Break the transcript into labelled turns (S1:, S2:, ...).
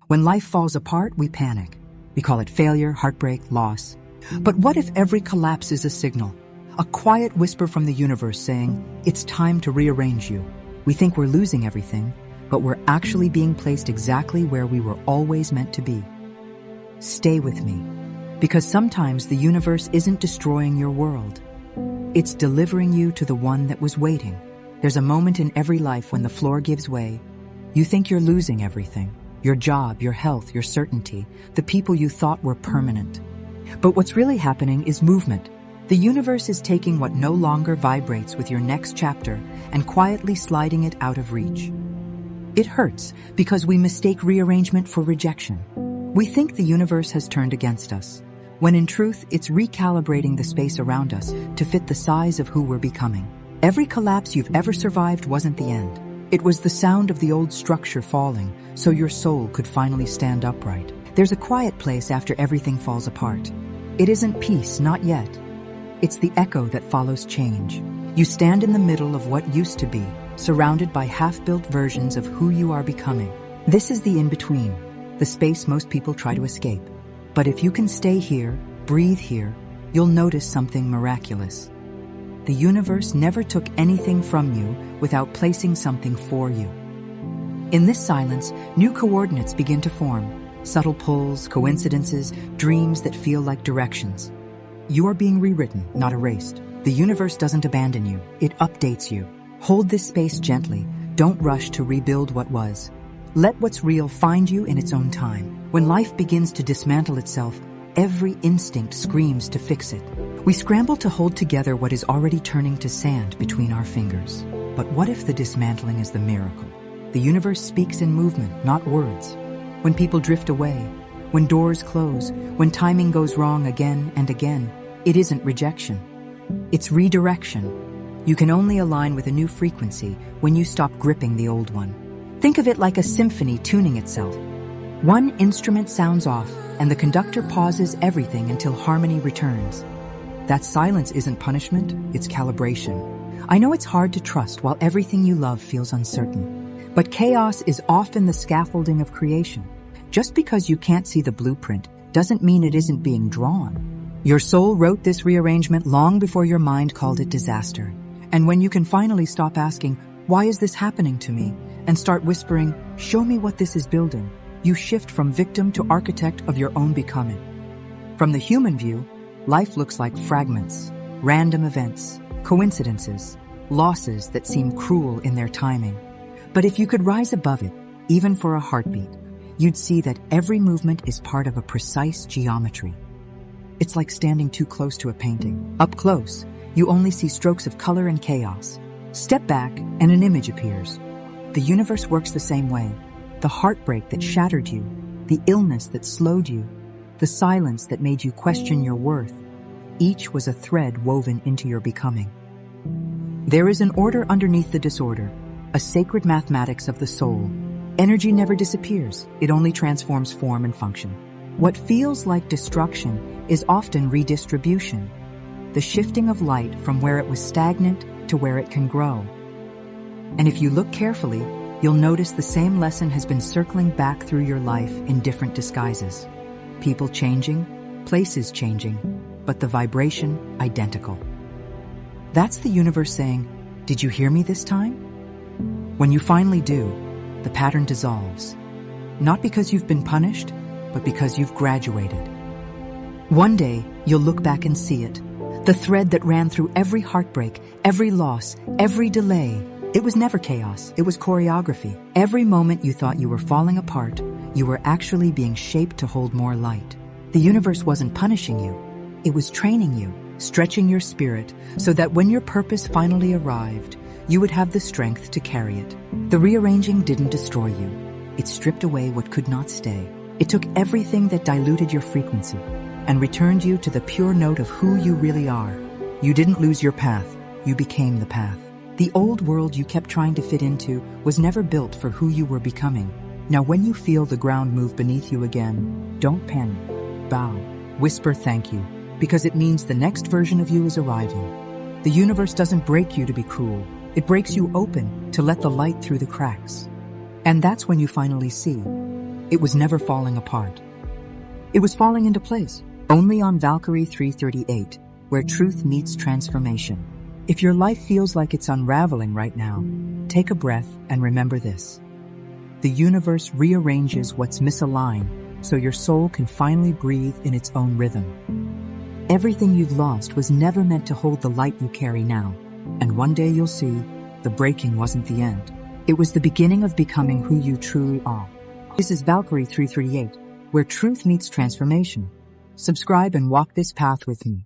S1: When life falls apart, we panic. We call it failure, heartbreak, loss. But what if every collapse is a signal? A quiet whisper from the universe saying, it's time to rearrange you. We think we're losing everything, but we're actually being placed exactly where we were always meant to be. Stay with me, because sometimes the universe isn't destroying your world. It's delivering you to the one that was waiting. There's a moment in every life when the floor gives way. You think you're losing everything. Your job, your health, your certainty, the people you thought were permanent. But what's really happening is movement. The universe is taking what no longer vibrates with your next chapter and quietly sliding it out of reach. It hurts because we mistake rearrangement for rejection. We think the universe has turned against us, when in truth it's recalibrating the space around us to fit the size of who we're becoming. Every collapse you've ever survived wasn't the end. It was the sound of the old structure falling, so your soul could finally stand upright. There's a quiet place after everything falls apart. It isn't peace, not yet. It's the echo that follows change. You stand in the middle of what used to be, surrounded by half-built versions of who you are becoming. This is the in-between, the space most people try to escape. But if you can stay here, breathe here, you'll notice something miraculous. The universe never took anything from you without placing something for you. In this silence, new coordinates begin to form. Subtle pulls, coincidences, dreams that feel like directions. You are being rewritten, not erased. The universe doesn't abandon you, it updates you. Hold this space gently. Don't rush to rebuild what was. Let what's real find you in its own time. When life begins to dismantle itself, every instinct screams to fix it. We scramble to hold together what is already turning to sand between our fingers. But what if the dismantling is the miracle? The universe speaks in movement, not words. When people drift away, when doors close, when timing goes wrong again and again, it isn't rejection. It's redirection. You can only align with a new frequency when you stop gripping the old one. Think of it like a symphony tuning itself. One instrument sounds off, and the conductor pauses everything until harmony returns. That silence isn't punishment, it's calibration. I know it's hard to trust while everything you love feels uncertain. But chaos is often the scaffolding of creation. Just because you can't see the blueprint doesn't mean it isn't being drawn. Your soul wrote this rearrangement long before your mind called it disaster. And when you can finally stop asking, why is this happening to me? And start whispering, show me what this is building, you shift from victim to architect of your own becoming. From the human view, life looks like fragments, random events, coincidences, losses that seem cruel in their timing. But if you could rise above it, even for a heartbeat, you'd see that every movement is part of a precise geometry. It's like standing too close to a painting. Up close, you only see strokes of color and chaos. Step back, and an image appears. The universe works the same way. The heartbreak that shattered you, the illness that slowed you, the silence that made you question your worth, each was a thread woven into your becoming. There is an order underneath the disorder, a sacred mathematics of the soul. Energy never disappears, it only transforms form and function. What feels like destruction is often redistribution, the shifting of light from where it was stagnant to where it can grow. And if you look carefully, you'll notice the same lesson has been circling back through your life in different disguises. People changing, places changing, but the vibration identical. That's the universe saying, did you hear me this time? When you finally do, the pattern dissolves. Not because you've been punished, but because you've graduated. One day, you'll look back and see it. The thread that ran through every heartbreak, every loss, every delay. It was never chaos, it was choreography. Every moment you thought you were falling apart, you were actually being shaped to hold more light. The universe wasn't punishing you, it was training you, stretching your spirit, so that when your purpose finally arrived, you would have the strength to carry it. The rearranging didn't destroy you. It stripped away what could not stay. It took everything that diluted your frequency and returned you to the pure note of who you really are. You didn't lose your path, you became the path. The old world you kept trying to fit into was never built for who you were becoming. Now when you feel the ground move beneath you again, don't panic. Bow. Whisper thank you, because it means the next version of you is arriving. The universe doesn't break you to be cruel. It breaks you open to let the light through the cracks. And that's when you finally see. It was never falling apart. It was falling into place, only on Valkyrie 338, where truth meets transformation. If your life feels like it's unraveling right now, take a breath and remember this. The universe rearranges what's misaligned so your soul can finally breathe in its own rhythm. Everything you've lost was never meant to hold the light you carry now, and one day you'll see the breaking wasn't the end. It was the beginning of becoming who you truly are. This is Valkyrie 338, where truth meets transformation. Subscribe and walk this path with me.